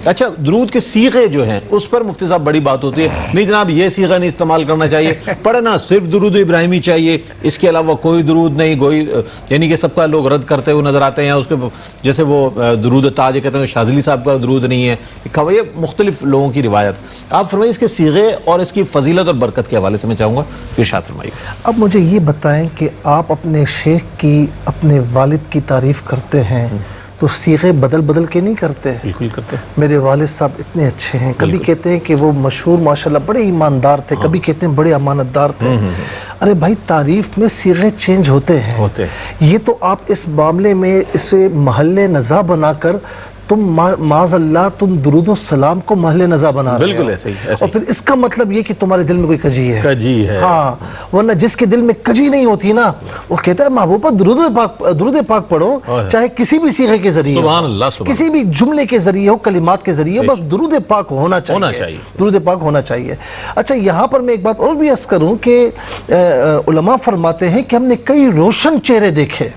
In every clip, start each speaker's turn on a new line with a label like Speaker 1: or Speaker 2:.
Speaker 1: اچھا درود کے صیغے جو ہیں اس پر مفتی صاحب بڑی بات ہوتی ہے، نہیں جناب یہ صیغہ نہیں استعمال کرنا چاہیے، پڑھنا صرف درود ابراہیمی چاہیے، اس کے علاوہ کوئی درود نہیں، کوئی یعنی کہ سب کا لوگ رد کرتے ہوئے نظر آتے ہیں، اس کے جیسے وہ درود تاج کہتے ہیں شاذلی صاحب کا درود نہیں ہے، یہ مختلف لوگوں کی روایت۔ آپ فرمائیے اس کے صیغے اور اس کی فضیلت اور برکت کے حوالے سے میں چاہوں گا کہ ارشاد فرمائیے۔
Speaker 2: اب مجھے یہ بتائیں کہ آپ اپنے شیخ کی اپنے والد کی تعریف کرتے ہیں تو صیغے بدل بدل کے نہیں کرتے؟
Speaker 1: بالکل کرتے۔
Speaker 2: میرے والد صاحب اتنے اچھے ہیں، کبھی کہتے ہیں کہ وہ مشہور ماشاءاللہ بڑے ایماندار تھے، کبھی کہتے ہیں بڑے امانت دار تھے۔ ارے بھائی تعریف میں صیغے چینج ہوتے ہیں، یہ تو آپ اس معاملے میں اسے محل نزاع بنا کر تم معاذ اللہ تم درود و سلام کو محل نزاع بنا رہے ہو،
Speaker 1: بالکل ایسے ہی،
Speaker 2: اور پھر اس کا مطلب یہ کہ تمہارے دل میں کوئی کجی ہے۔
Speaker 1: کجی ہے،
Speaker 2: ہاں، ورنہ جس کے دل میں کجی نہیں ہوتی نا وہ کہتا ہے محبوبہ درود پاک پڑھو، چاہے کسی بھی صیغے کے ذریعے
Speaker 1: سبحان اللہ، سبحان
Speaker 2: کسی بھی جملے کے ذریعے ہو، کلمات کے ذریعے، بس درود پاک ہونا چاہیے، درود پاک ہونا چاہیے۔ اچھا یہاں پر میں ایک بات اور بھی عرض کروں کہ علماء فرماتے ہیں کہ ہم نے کئی روشن چہرے دیکھے،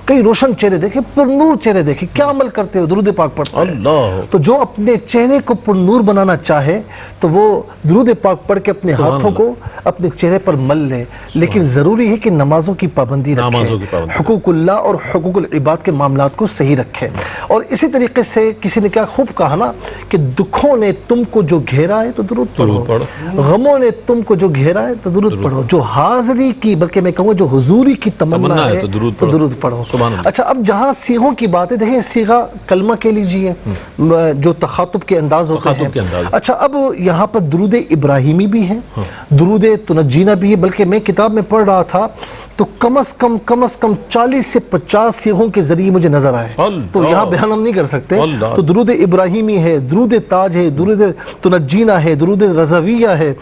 Speaker 2: کئی روشن چہرے دیکھے، پر نور چہرے دیکھے، کیا عمل کرتے ہو؟ درود پاک پڑھتے ہیں۔
Speaker 1: اللہ،
Speaker 2: تو جو اپنے چہرے کو پر نور بنانا چاہے تو وہ درود پاک پڑھ کے اپنے ہاتھوں کو اپنے چہرے پر مل لے، لیکن ضروری ہے کہ نمازوں کی پابندی رکھے، حقوق اللہ اور حقوق العباد کے معاملات کو صحیح رکھے۔ اور اسی طریقے سے کسی نے کیا خوب کہا نا کہ دکھوں نے تم کو جو گھیرا ہے تو درود پڑھو، غموں نے تم کو جو گھیرا ہے تو درود پڑھو، جو حاضری کی بلکہ میں کہوں جو حضوری کی تمنا ہے تو درود پڑھو۔ اچھا اب جہاں صیغوں کی بات ہے، دیکھیں صیغہ کلمہ کے لیجئے جو تخاطب کے انداز ہوتے ہیں۔ اچھا اب یہاں پر درود ابراہیمی بھی ہے، درود تنجینا بھی ہے، بلکہ میں کتاب میں پڑھ رہا تھا تو کم از کم 40 سے 50 صیغوں کے ذریعے مجھے نظر آئے، تو یہاں بیان ہم نہیں کر سکتے۔ تو درود ابراہیمی ہے، درود تاج ہے، درود تنجینا ہے، درود رضویہ ہے،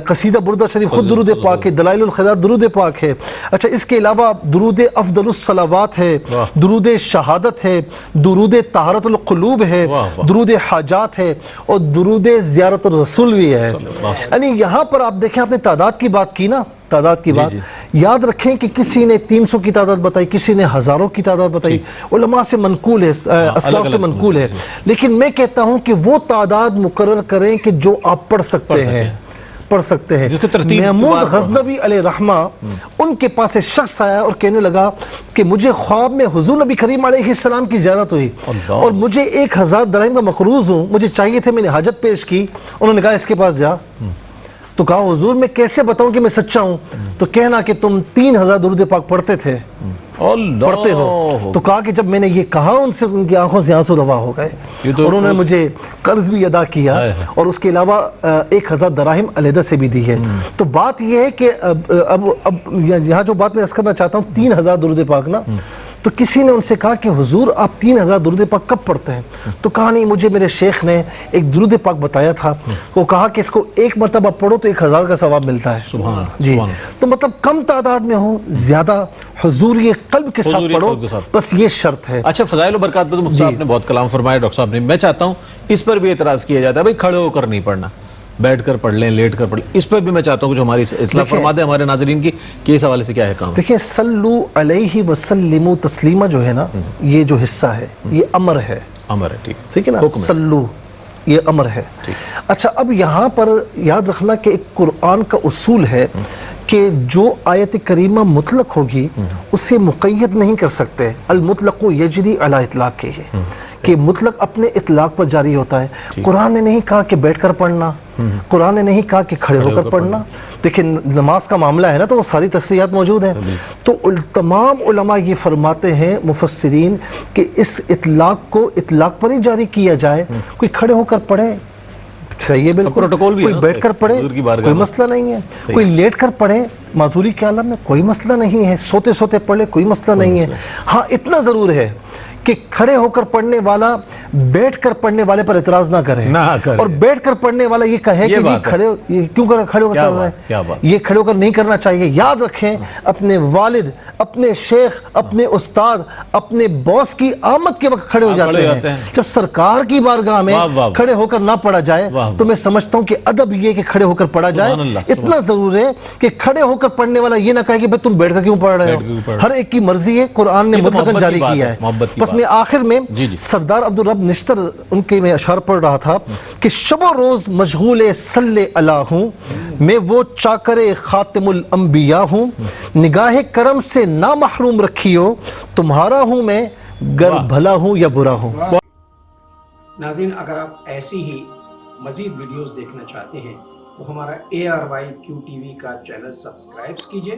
Speaker 2: قصیدہ بردہ شریف خود درود پاک ہے، دلائل الخیرات درود پاک ہے۔ اچھا اس کے علاوہ درود افضل الصلوات ہے، درود شہادت ہے، درود طہارت القلوب ہے، درود حاجات ہے، اور درود زیارت الرسول بھی ہے۔ یعنی یہاں پر آپ دیکھیں، آپ نے تعداد کی بات کی نا، تعداد کی بات یاد رکھیں کہ کسی نے 300 کی تعداد بتائی، کسی نے ہزاروں کی تعداد بتائی، علماء سے منقول ہے، اسلاف سے منقول ہے، لیکن میں کہتا ہوں کہ وہ تعداد مقرر کریں کہ جو آپ پڑھ سکتے ہیں، پڑھ سکتے ہیں۔ محمود غزنوی علیہ رحمہ ان کے پاس ایک شخص آیا اور کہنے لگا کہ مجھے خواب میں حضور نبی کریم علیہ السلام کی زیارت ہوئی اور مجھے 1000 درہم کا مقروض ہوں، مجھے چاہیے تھے، میں نے حاجت پیش کی۔ انہوں نے کہا اس کے پاس جا، تو کہا حضور میں کیسے بتاؤں کہ میں سچا ہوں؟ تو کہنا کہ تم 3000 درود پاک پڑھتے تھے، پڑھتے ہو۔ تو کہا کہ جب میں نے یہ کہا ان سے ان کی آنکھوں سے آنسو روا ہو گئے، اور انہوں نے مجھے قرض بھی ادا کیا اور اس کے علاوہ 1000 دراہم علیحدہ سے بھی دی ہے۔ تو بات یہ ہے کہ اب یہاں جو بات میں عرض کرنا چاہتا ہوں 3000 درود پاک نا، تو کسی نے ان سے کہا کہ حضور آپ 3000 درود پاک کب پڑھتے ہیں؟ تو کہا نہیں مجھے میرے شیخ نے ایک درود پاک بتایا تھا، وہ کہا کہ اس کو ایک مرتبہ پڑھو تو 1000 کا ثواب ملتا ہے۔
Speaker 1: سبحان
Speaker 2: جی، تو مطلب کم تعداد میں ہو، زیادہ حضوری قلب کے ساتھ پڑھو، بس یہ شرط ہے۔
Speaker 1: اچھا فضائل و برکات پہ تو مفتی صاحب نے بہت کلام فرمایا، ڈاکٹر صاحب نے، میں چاہتا ہوں اس پر بھی اعتراض کیا جاتا ہے بھائی کھڑے ہو کر نہیں پڑھنا، بیٹھ کر پڑھ لیں، لیٹ کر پڑھ لیں، اس پر بھی میں چاہتا ہوں کہ جو ہماری اصلاح فرما دیں ہمارے ناظرین کی کہ اس حوالے سے کیا ہے کام۔
Speaker 2: دیکھیں صلو علیہ وسلم تسلیمہ جو ہے نا، یہ جو حصہ ہے یہ امر ہے،
Speaker 1: امر ہے،
Speaker 2: ٹھیک ہے نا، صلو یہ امر ہے۔ اچھا اب یہاں پر یاد رکھنا کہ ایک قرآن کا اصول ہے کہ جو آیت کریمہ مطلق ہوگی اسے مقید نہیں کر سکتے، المطلق یجری علی اطلاقہ، کہ مطلق اپنے اطلاق پر جاری ہوتا ہے۔ قرآن نے نہیں کہا کہ بیٹھ کر پڑھنا، قرآن نے نہیں کہا کہ کھڑے ہو کر پڑھنا، دیکھیں نماز کا معاملہ ہے نا تو وہ ساری تصریحات موجود ہیں۔ تو تمام علماء یہ فرماتے ہیں مفسرین کہ اس اطلاق کو اطلاق پر ہی جاری کیا جائے، کوئی کھڑے ہو کر پڑھے صحیح ہے بالکل، کوئی بیٹھ کر پڑھے کوئی مسئلہ نہیں ہے، کوئی لیٹ کر پڑھے معذوری کے عالم میں کوئی مسئلہ نہیں ہے، سوتے سوتے پڑھے کوئی مسئلہ نہیں ہے۔ ہاں اتنا ضرور ہے کہ کھڑے ہو کر پڑھنے والا بیٹھ کر پڑھنے والے پر اعتراض نہ کرے، اور بیٹھ کر پڑھنے والا یہ کہے کہ یہ کھڑے ہو کر پڑھ رہا ہے، یہ کھڑے ہو کر نہیں کرنا چاہیے۔ یاد رکھیں اپنے والد اپنے شیخ، اپنے استاد، اپنے باس کی آمد کے وقت کھڑے ہو جاتے ہیں. جب سرکار کی بارگاہ میں کھڑے ہو کر نہ پڑھا جائے تو میں سمجھتا ہوں کہ ادب یہ کہ کھڑے ہو کر پڑھا جائے. اتنا ضرور ہے کہ کھڑے ہو کر پڑھنے والا یہ نہ کہے کہ تم بیٹھ کر کیوں پڑھ رہے ہو. ہر ایک کی مرضی ہے، قرآن نے مطلقاً جاری کیا ہے. بس میں آخر میں سردار عبدالرب نشتر ان کے میں اشعار پڑھ رہا تھا کہ شب و روز مشغول صلی اللہ ہوں، میں وہ چاکر خاتم الانبیاء ہوں، نگاہ کرم سے نہ محروم رکھیو، تمہارا ہوں میں گر بھلا ہوں یا برا ہوں.
Speaker 3: ناظرین، اگر آپ ایسی ہی مزید ویڈیوز دیکھنا چاہتے ہیں تو ہمارا ARYQ کا چینل سبسکرائب کیجئے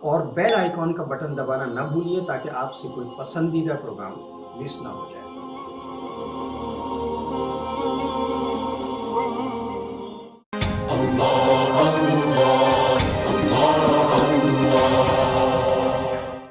Speaker 3: اور بیل آئیکن کا بٹن دبانا نہ بھولیے تاکہ آپ سے کوئی پسندیدہ پروگرام مس نہ ہو جائے.